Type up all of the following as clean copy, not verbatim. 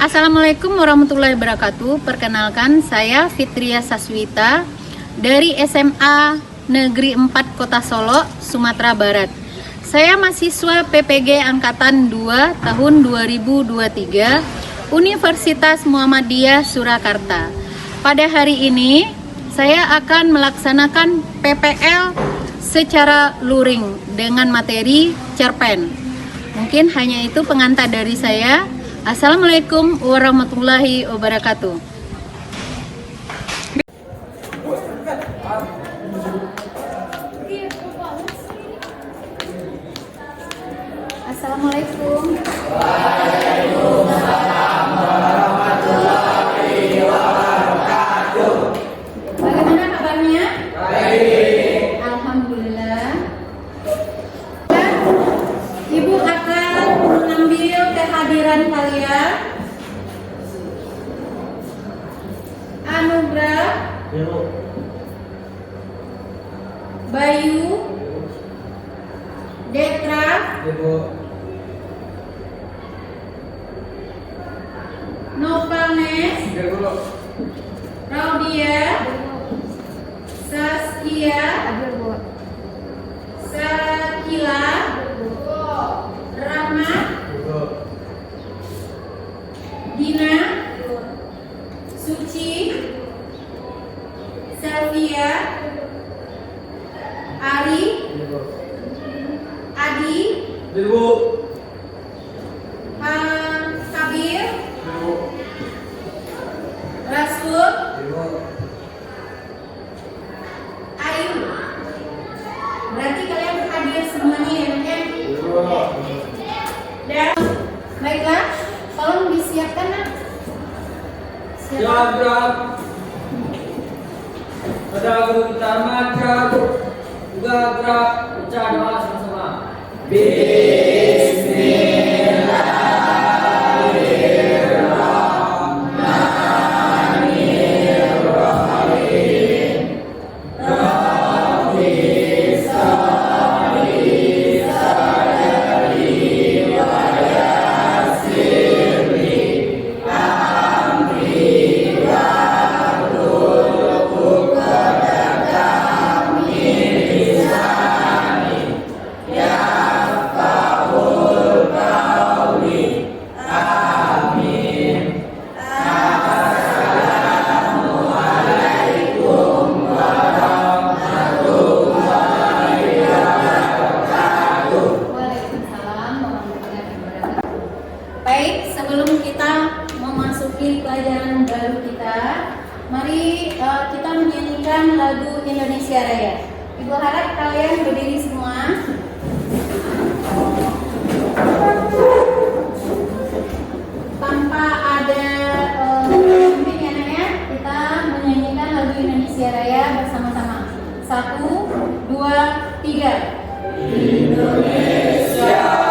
Assalamualaikum warahmatullahi wabarakatuh. Perkenalkan, saya Fitria Saswita dari SMA Negeri 4 Kota Solo, Sumatera Barat. Saya mahasiswa PPG Angkatan 2 tahun 2023 Universitas Muhammadiyah Surakarta. Pada hari ini, saya akan melaksanakan PPL secara luring dengan materi cerpen. Mungkin hanya itu pengantar dari saya. Assalamualaikum warahmatullahi wabarakatuh. Assalamualaikum. Waalaikumsalam warahmatullahi wabarakatuh. Bagaimana kabarnya? Baik. Alhamdulillah. Ibu akan mengambil kehadiran kalian. Anugrah, Bayu, Detra, Novalnes, Raudia, Saskia, Sakila, Rahmat, Dina, Suci, Selvia, Ari, Adi, Kabir, Rasul, Ayu. Berarti kalian hadir semuanya ya, kan? Dan baiklah, tolong disiapkan, nak. Siap. Pada guru utama juga gerak baca doa sama-sama. Baik, sebelum kita memasuki pelajaran baru kita, mari kita menyanyikan lagu Indonesia Raya. Ibu harap kalian berdiri semua. Tanpa ada pimpinannya, kita menyanyikan lagu Indonesia Raya bersama-sama. 1, 2, 3. Indonesia.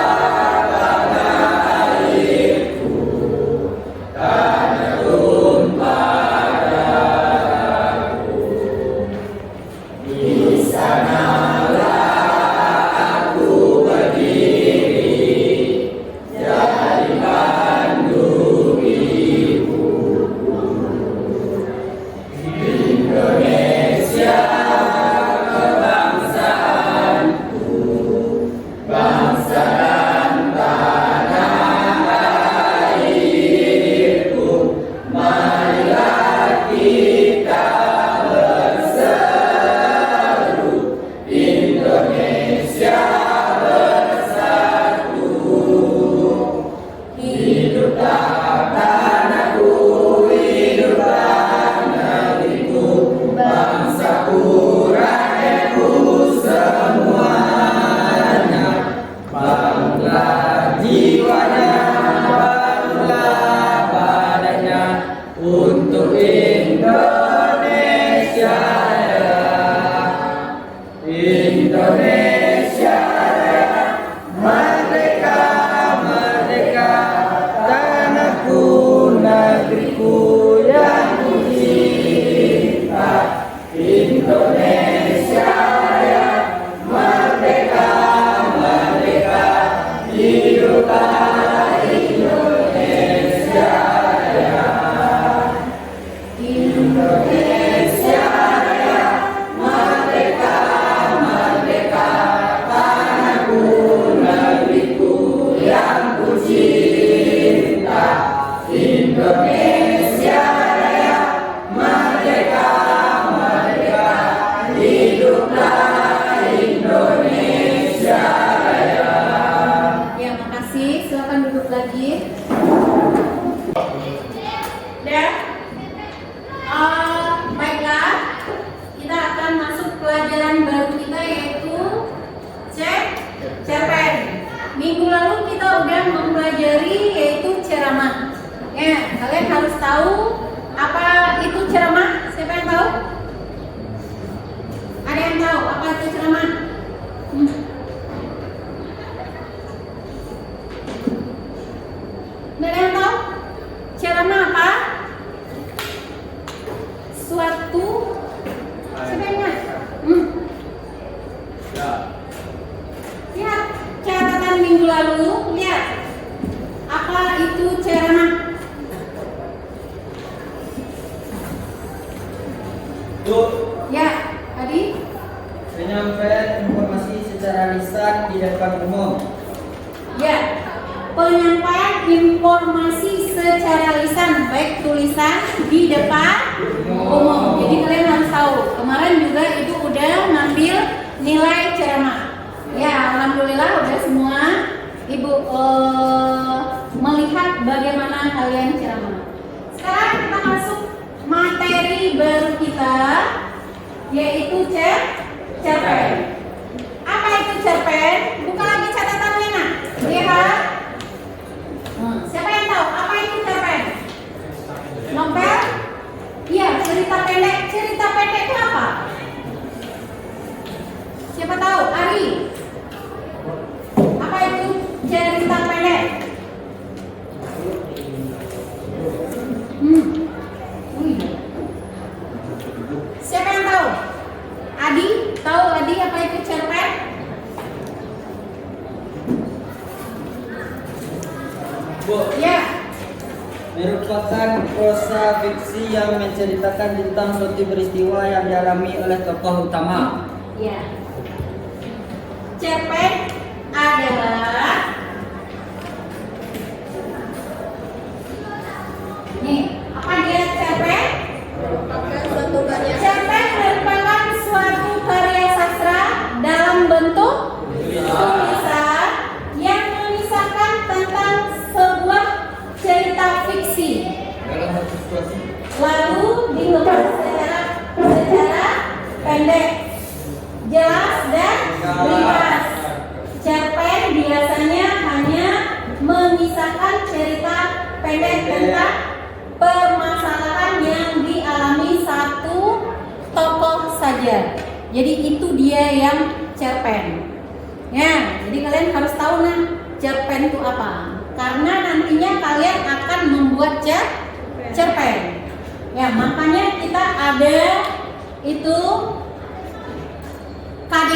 Untuk Indonesia, Indonesia merdeka, merdeka, tanahku, negeriku yang kucinta. Indonesia merdeka, merdeka, hiduplah Indonesia. tahu apa itu ceramah? Siapa yang tahu? Ada yang tahu apa itu ceramah? Ada yang tahu? Ceramah apa? Suatu siapa yang ingat? Lihat catatan minggu lalu, lihat apa itu ceramah? Bu, Ya, tadi penyampaian informasi secara lisan di depan umum. ya, penyampaian informasi secara lisan baik tulisan di depan umum. Jadi kalian harus tahu. Kemarin juga itu udah ngambil nilai ceramah. Ya, alhamdulillah udah semua ibu melihat bagaimana kalian ceramah. Sekarang kita masuk materi baru kita, yaitu cerpen. Apa itu cerpen? Buka lagi catatannya, nak. Lihat. Siapa yang tahu apa itu cerpen? Novel? Iya, cerita pendek. Cerita pendek itu apa? Siapa tahu? Ari. Apa itu cerita pendek? Siapa yang tahu? Adi? Tahu Adi apa itu cerpen? Bu, Ya. merupakan prosa fiksi yang menceritakan tentang suatu peristiwa yang dialami oleh tokoh utama. Ya. Cerpen adalah nih, apa dia cerpen? Cerpen merupakan suatu karya sastra dalam bentuk tulisan yang mengisahkan tentang sebuah cerita fiksi. Lalu dikemas secara pendek, jelas dan ringkas. Cerpen biasanya hanya mengisahkan cerita pendek tentang permasalahan yang dialami satu tokoh saja. Jadi itu dia yang cerpen. Ya, jadi kalian harus tahu nah cerpen itu apa. Karena nantinya kalian akan membuat cerpen. Ya, makanya kita ada itu KD.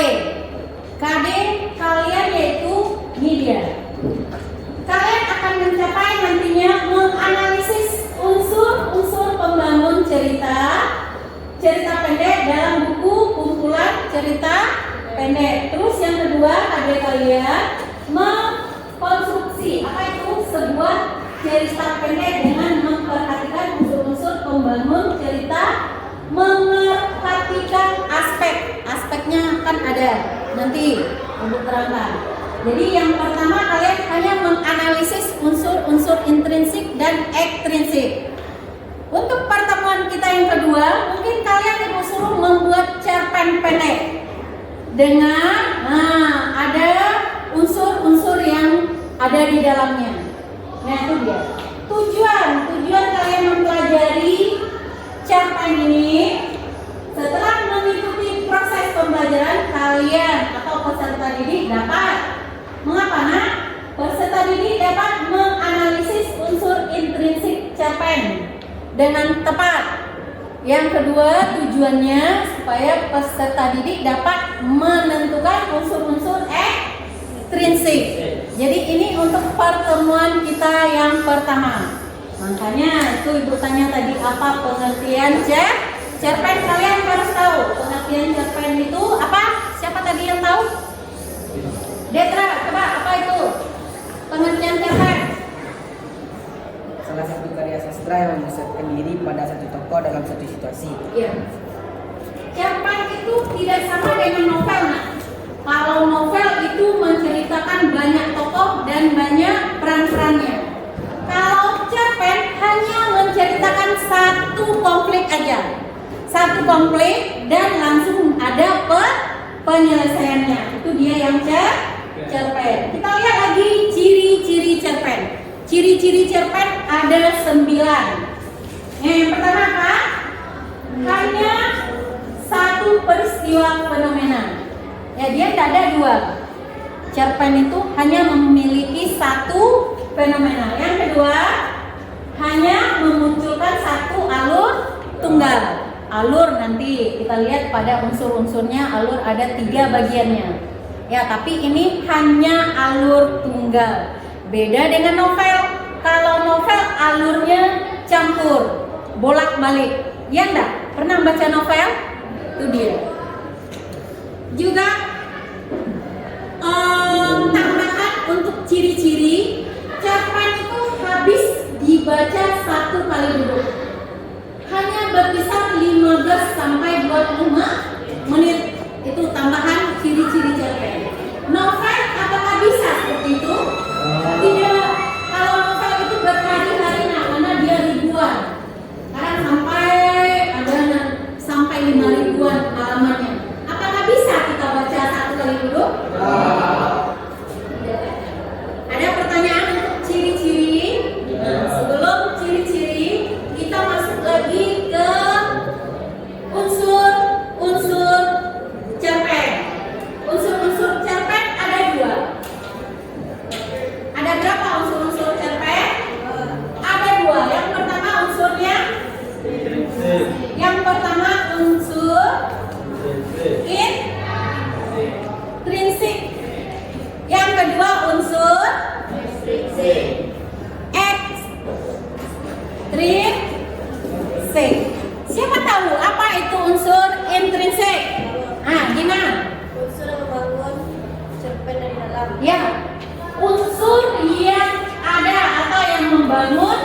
KD kalian yaitu media. Kalian akan mencapai nantinya menganalisis unsur-unsur pembangun cerita pendek dalam buku kumpulan cerita pendek. Terus yang kedua, KD kalian mengkonstruksi apa itu sebuah cerita pendek dengan memperhatikan unsur-unsur pembangun cerita, memperhatikan aspeknya kan ada nanti untuk terangkan. Jadi yang pertama kalian hanya menganalisis unsur-unsur intrinsik dan ekstrinsik. Untuk pertemuan kita yang kedua, mungkin kalian disuruh membuat cerpen pendek dengan ada unsur-unsur yang ada di dalamnya. Nah itu dia. Tujuan kalian mempelajari cerpen ini. Setelah mengikuti proses pembelajaran, kalian atau peserta didik dapat mengapa nak? Peserta didik dapat menganalisis unsur intrinsik cerpen dengan tepat. Yang kedua, tujuannya supaya peserta didik dapat menentukan unsur-unsur ekstrinsik. Jadi ini untuk pertemuan kita yang pertama. Makanya itu ibu tanya tadi apa pengertian cerpen. Kalian harus tahu pengertian cerpen itu apa? Siapa tadi yang tahu? Detra, coba apa itu pengertian cerpen? Salah satu karya sastra yang memusatkan diri pada satu tokoh dalam satu situasi. Iya. Cerpen itu tidak sama dengan novel, nah. Kalau novel itu menceritakan banyak tokoh dan banyak peran-perannya. Kalau cerpen hanya menceritakan satu konflik aja. Satu konflik dan langsung ada penyelesaiannya. Itu dia yang cerpen. Kita lihat lagi ciri-ciri cerpen. Ciri-ciri cerpen ada 9. Yang pertama apa? Hanya satu peristiwa fenomena. Ya, dia tidak ada dua. Cerpen itu hanya memiliki satu fenomena. Yang kedua, hanya memunculkan satu alur tunggal. Alur nanti kita lihat pada unsur-unsurnya, alur ada 3 bagiannya. Ya, tapi ini hanya alur tunggal. Beda dengan novel. Kalau novel alurnya campur, bolak-balik. Ya enggak? Pernah baca novel? Itu dia. Juga tambahan untuk ciri-ciri, cerpen itu habis dibaca 1 kali duduk. Hanya berkisar 15 sampai 25 menit. Itu tambahan ciri-ciri cerpen. Novel apakah bisa seperti itu? Tidak. Kalau novel itu berhari-hari, karena dia ribuan. Kadang sampai 5 ribuan halamannya. Apakah bisa kita baca 1 kali duduk? Ada pertanyaan untuk ciri-ciri? Sebelum ciri-ciri, kita masuk lagi ke unsur-unsur cerpen. Unsur-unsur cerpen ada 2. Ada berapa unsur-unsur cerpen? Ada 2. Yang pertama unsurnya? Yang pertama unsur intrinsik. Yang kedua unsur ekstrinsik. Siapa tahu apa itu unsur intrinsik? Gimana? Unsur yang membangun cerpen dari dalam. Ya, unsur yang ada atau yang membangun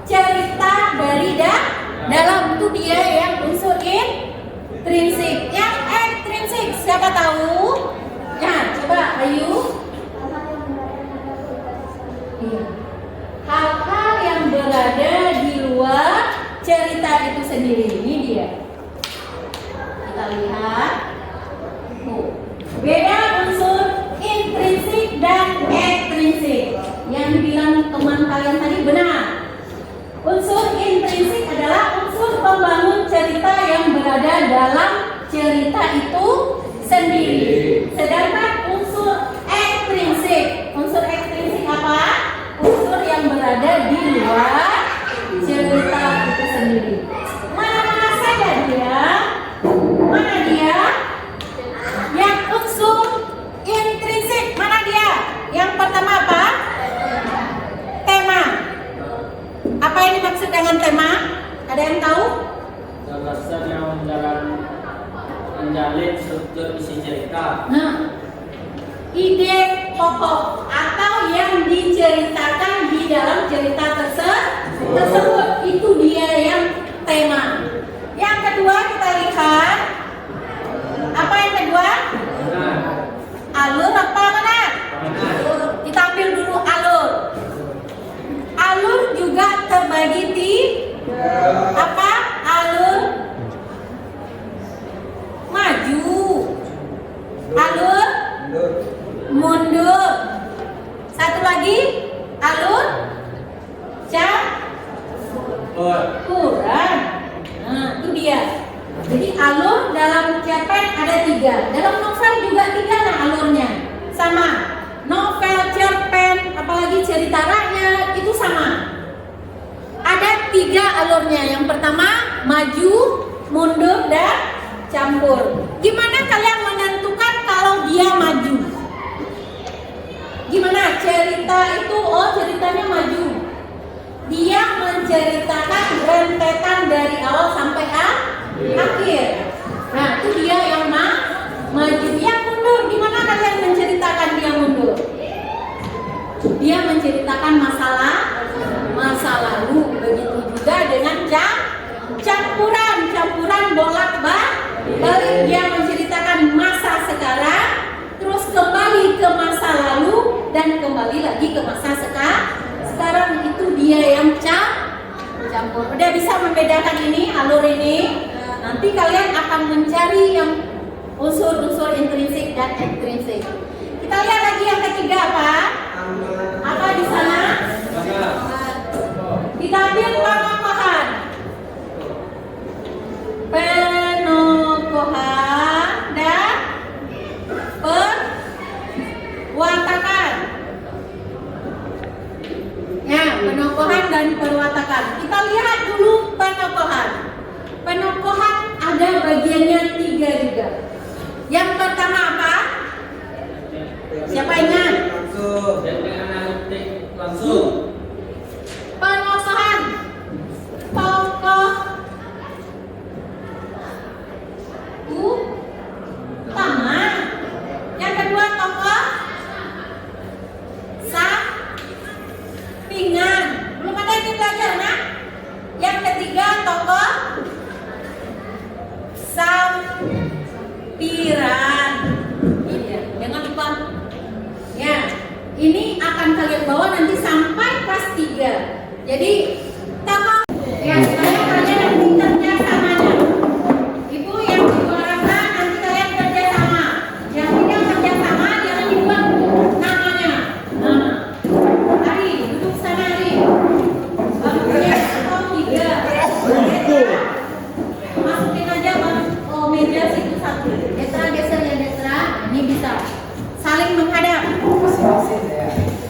cerita dari dalam, itu dia yang unsur intrinsik. Yang ekstrinsik siapa tahu? Ya, coba Ayu. Iya. Hal-hal yang berada di luar cerita itu sendiri. Ini dia. Kita lihat. Beda unsur intrinsik dan ekstrinsik. Yang dibilang teman kalian tadi benar. Unsur intrinsik adalah unsur pembangun cerita yang berada dalam cerita itu sendiri. Sedangkan unsur ekstrinsik apa? Unsur yang berada di luar cerita itu sendiri. Mana saja dia? Mana dia? Yang unsur intrinsik, mana dia? Yang pertama apa? Tema. Apa yang dimaksud dengan tema? Ada yang tahu? Gagasan yang menjalin struktur isi cerita. Ide pokok atau yang diceritakan di dalam cerita tersebut, itu dia yang tema. Yang kedua kita lihat, apa yang kedua? Alur apa mana? Kita ambil dulu alur. Alur juga terbagi di apa? Alur maju, alur mundur. Satu lagi alur campuran. Itu dia. Jadi alur dalam cerpen ada 3. Dalam novel juga 3 alurnya. Sama. Novel, cerpen, apalagi cerita rakyat itu sama. Ada 3 alurnya. Yang pertama maju, mundur, dan campur. Gimana kalian menentukan kalau dia maju? Gimana cerita itu? Ceritanya maju. Dia menceritakan rentetan dari awal sampai akhir. Nah, itu dia yang maju. Yang mundur, gimana kalian menceritakan dia mundur? Dia menceritakan masa lalu. Begitu juga dengan campuran bolak-balik. Dia menceritakan masa sekarang, terus kembali ke masa lalu, dan kembali lagi ke masa sekarang. Itu dia yang campur. Udah bisa membedakan ini, alur ini. Nanti kalian akan mencari yang unsur-unsur intrinsik dan ekstrinsik. Kita lihat lagi yang ketiga apa? Apa di sana? Kita ambil pengapahan. pinggiran. Iya, jangan lupa. Ya, ini akan kalian bawa nanti sampai kelas 3. Jadi, tokoh ya, sekarang kalian nanti kerja samanya. Ibu yang disuarakan nanti kalian kerja sama. Yang tidak kerja sama jangan dibuat namanya. Nah, Ari, duduk sana Ari. Barunya tokoh 3. Masukin aja meja situ satu. Detra geser ya Detra. Ini bisa saling menghadap.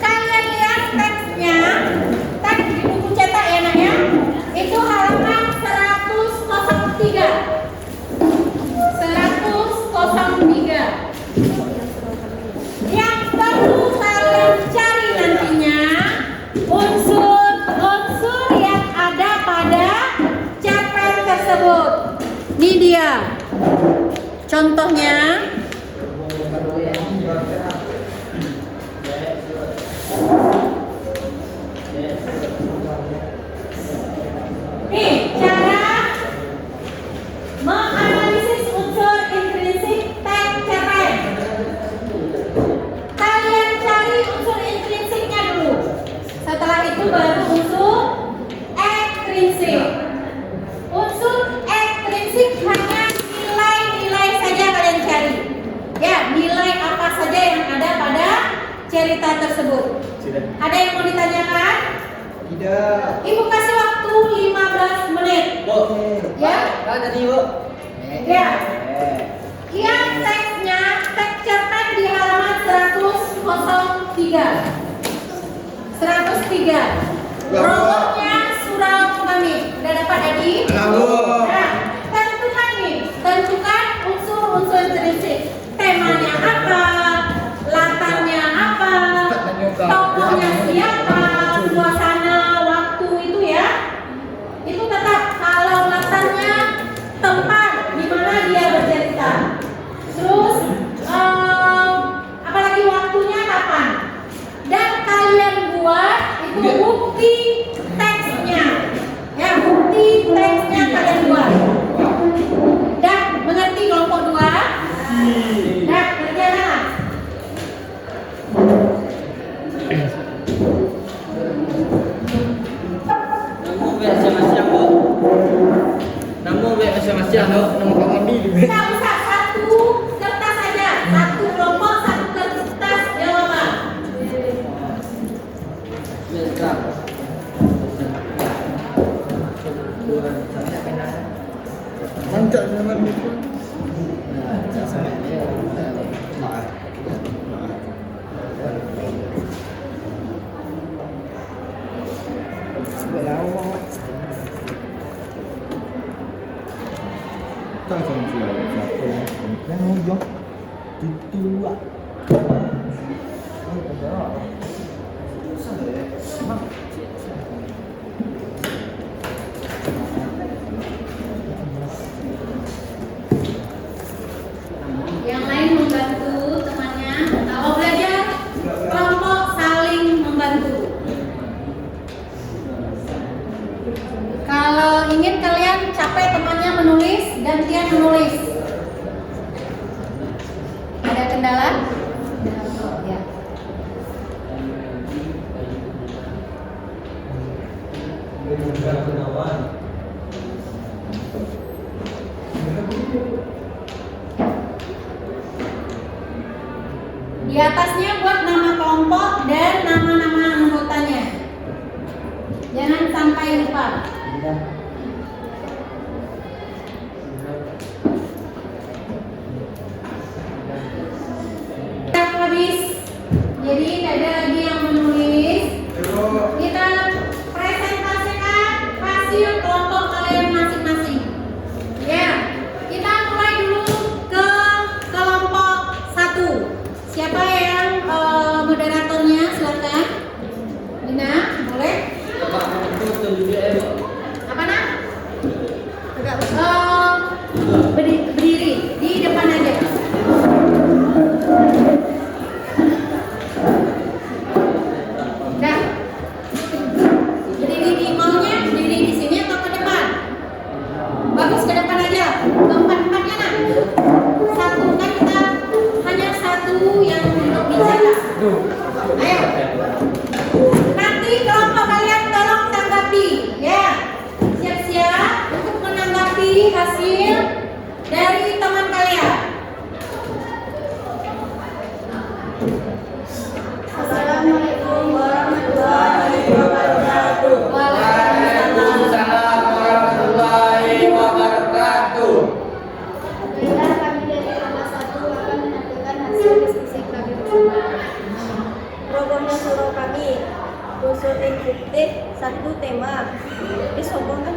Kalian lihat teksnya, teks di buku cetak ya nak ya. Itu halaman 103. 103. Yang perlu kalian cari nantinya unsur-unsur yang ada pada cerpen tersebut. Ini dia. Contohnya nih, cara menganalisis unsur intrinsik teks cerpen. Kalian cari unsur intrinsiknya dulu. Setelah itu baru unsur ekstrinsik. Unsur ekstrinsik hanya nilai-nilai saja kalian cari. Ya, nilai apa saja yang ada pada cerita tersebut. Ada yang mau ditanyakan? Tidak. Ibu kasih waktu 15 menit. Ya? Tadi Bu. Ya. Lihat teksnya, teks cerpen di halaman 103. 103. Prolognya surau kami. Udah dapat Adi? Nah, tentukan nih, tentukan unsur-unsur intrinsik. Temanya apa? Latarnya apa? Tokohnya siapa? Suasana, waktu itu ya. Itu tetap kalau latarnya tempat di mana dia bercerita. Terus apalagi waktunya kapan? Dan kalian buat itu bukti teksnya. Ya, bukti teksnya kalian buat. Dah mengerti kelompok 2? Dah kerjalah. Namu biar siang-siang Bu. Namu biar siang-siang Bu. Namu Kak Mandi juga. Tidak usah satu kertas saja, satu kelompok satu kertas jawaban. Mantap zaman itu. Yang lain membantu temannya. Kalau belajar kelompok saling membantu. Kalau ingin kalian capek temannya menulis, gantian menulis. Ada kendala? Ya. Di atasnya buat nama kelompok dan nama-nama anggotanya. Jangan sampai lupa. Kita habis. Jadi tidak ada lagi yang menulis. Kita presentasikan hasil kelompok kalian masing-masing. Ya, kita mulai dulu ke kelompok 1. Siapa yang moderatornya? Silakan. Dina, boleh? Apa nak? Berdiri di depan aja. Dah. Berdiri di maunya, berdiri di sini atau ke Ini sombong kan?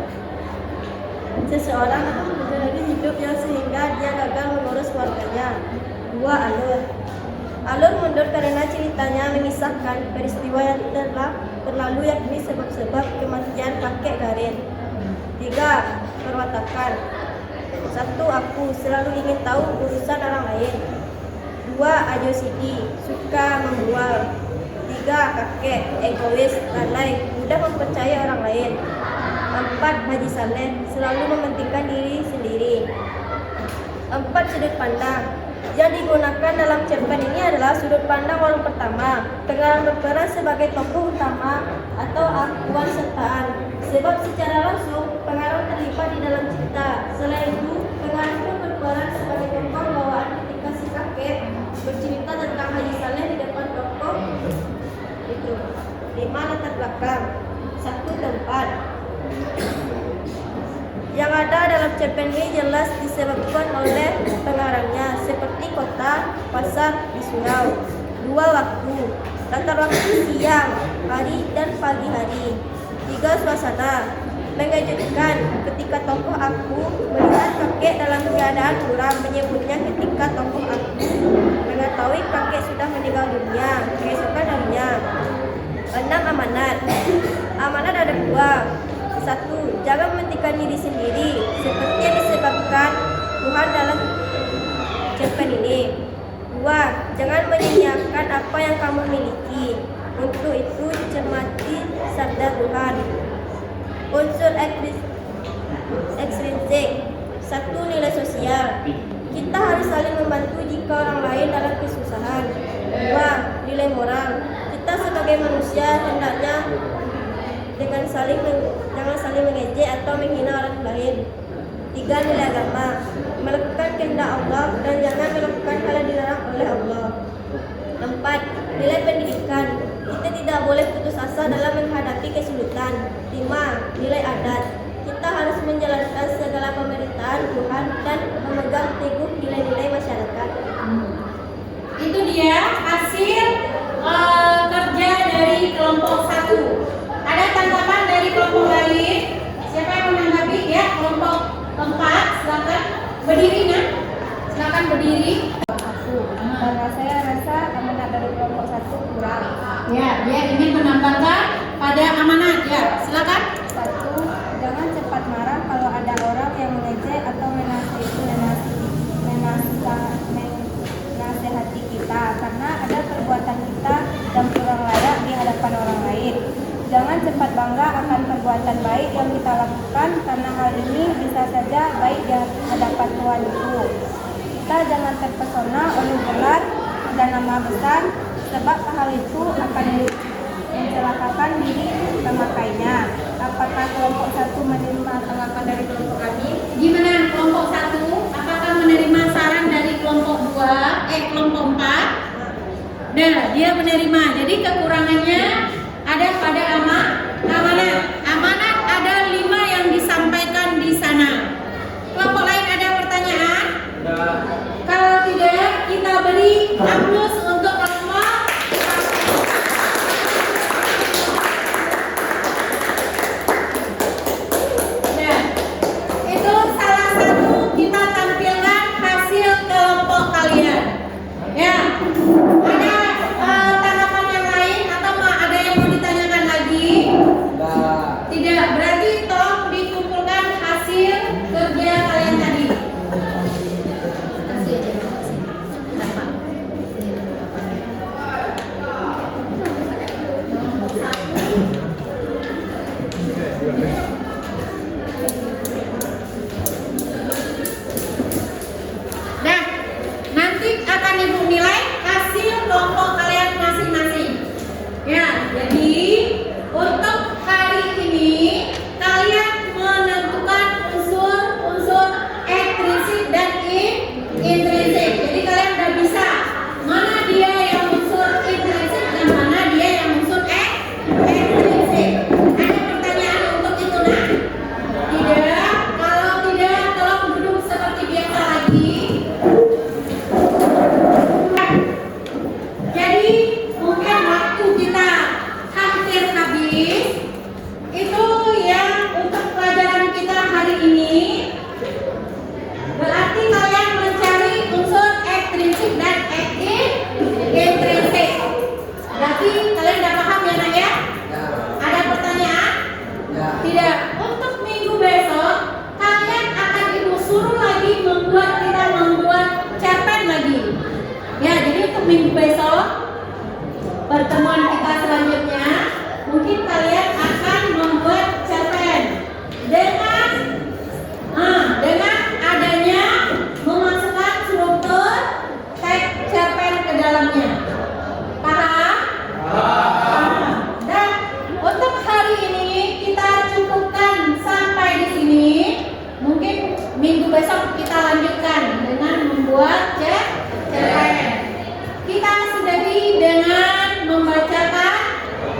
Seseorang akan menjalani hidup yang sehingga dia gagal mengurus keluarganya. 2. Alur. Alur mundur karena ceritanya mengisahkan peristiwa yang telah berlalu, yakni sebab-sebab kematian kakek Garin. 3. Perwatakan. 1. Aku selalu ingin tahu urusan orang lain. 2. Ajosidi, suka membual. 3. Kakek, egois, lalai, mudah mempercayai orang lain. 4. Haji Saleh, selalu mementingkan diri sendiri. 4. Sudut pandang. Yang digunakan dalam cerpen ini adalah sudut pandang orang pertama. Pengarang berperan sebagai tokoh utama atau akuan sertaan, sebab secara langsung pengarang terlibat di dalam cerita. Selain itu, pengarang pun berperan sebagai tokoh bawaan ketika si kakek bercerita tentang Haji Saleh di depan tokoh itu. 5. Latar belakang. 1. Tempat. Yang ada dalam cerpen ini jelas disebabkan oleh pengarangnya, seperti kota, pasar, di surau. 2. Waktu. Latar waktu siang, hari, dan pagi hari. 3. Suasana. Mengejutkan ketika tokoh aku melihat kakek dalam keadaan muram, menyebutnya ketika tokoh aku mengetahui kakek sudah meninggal dunia keesokan harinya. 6. Amanat. Amanat ada 2. 1. Jangan mementingkan diri sendiri seperti yang disebabkan Tuhan dalam cerpen ini. 2. Jangan menyia-nyiakan apa yang kamu miliki. Untuk itu cermati sabda Tuhan. Unsur ekstrinsik. 1. Nilai sosial. Kita harus saling membantu jika orang lain dalam kesusahan. 2. Nilai moral. Kita sebagai manusia hendaknya jangan saling mengejek atau menghina orang lain. 3. Nilai agama. Melakukan kehendak Allah dan jangan melakukan hal yang dilarang oleh Allah. 4. Nilai pendidikan. Kita tidak boleh putus asa dalam menghadapi kesulitan. 5. Nilai adat. Kita harus menjalankan segala pemerintahan Tuhan dan memegang teguh nilai-nilai masyarakat. Itu dia hasil kerja dari kelompok 1. Ada tanggapan dari kelompok lain? Siapa yang menanggapi? Ya, kelompok 4, silakan berdiri, nah. Silakan berdiri. Karena saya rasa amanat dari kelompok 1 kurang. Ya, dia ingin menambahkan pada amanat. Ya, silakan. 1. Jangan cepat marah kalau ada orang yang mengejek atau menasehati kita, karena ada perbuatan kita yang kurang layak di hadapan orang lain. Jangan cepat bangga akan perbuatan baik yang kita lakukan, karena hal ini bisa saja baik di hadapan Tuhan itu. Kita jangan terpesona oleh gelar dan nama besar, sebab hal itu akan mencelakakan diri pemakainya. Apakah kelompok 1 menerima tanggapan dari kelompok kami? Gimana kelompok 1? Apakah menerima saran dari kelompok 2? Kelompok 4? Nah, dia menerima. Jadi kekurangannya ada pada amanat. Amanat ada 5 yang disampaikan di sana. Kelompok lain ada pertanyaan? Kalau tidak, kita beri aplaus untuk kelompok 1. Nah, itu salah satu kita tampilkan hasil kelompok kalian. Ya, ada tanggapan yang lain atau ada yang mau ditanyakan lagi? Tidak, berarti tolong dikumpulkan hasil kerja kalian tadi. Kasih aja, kasih. Berapa? Nah, nanti akan ibu nilai hasil kelompok kalian masing-masing. Ya, jadi untuk hari ini kalian minggu besok pertemuan kita selanjutnya mungkin kalian akan membuat cerpen dengan adanya memasukkan struktur teks cerpen ke dalamnya. Paham? Dan untuk hari ini kita cukupkan sampai di sini. Mungkin minggu besok kita lanjutkan dengan membuat cerpen. Kita sudahi dengan membacakan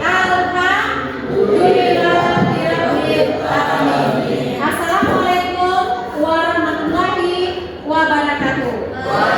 Alhamdulillahirabbil alamin. Assalamualaikum warahmatullahi wabarakatuh.